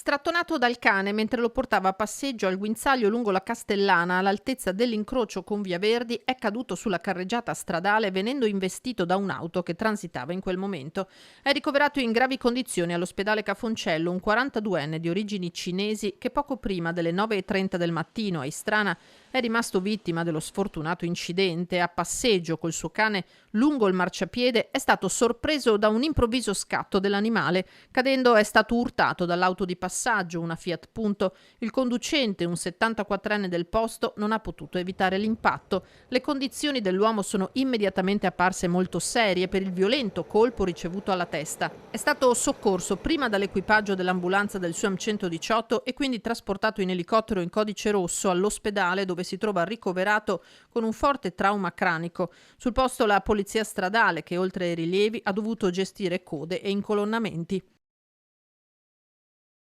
Strattonato dal cane mentre lo portava a passeggio al guinzaglio lungo la Castellana, all'altezza dell'incrocio con Via Verdi, è caduto sulla carreggiata stradale venendo investito da un'auto che transitava in quel momento. È ricoverato in gravi condizioni all'ospedale Cafoncello un 42enne di origini cinesi che poco prima delle 9:30 del mattino a Istrana è rimasto vittima dello sfortunato incidente. A passeggio col suo cane lungo il marciapiede è stato sorpreso da un improvviso scatto dell'animale. Cadendo è stato urtato dall'auto di passaggio, una Fiat Punto. Il conducente, un 74enne del posto, non ha potuto evitare l'impatto. Le condizioni dell'uomo sono immediatamente apparse molto serie per il violento colpo ricevuto alla testa. È stato soccorso prima dall'equipaggio dell'ambulanza del SUAM 118 e quindi trasportato in elicottero in codice rosso all'ospedale dove si trova ricoverato con un forte trauma cranico. Sul posto la polizia stradale che oltre ai rilievi ha dovuto gestire code e incolonnamenti.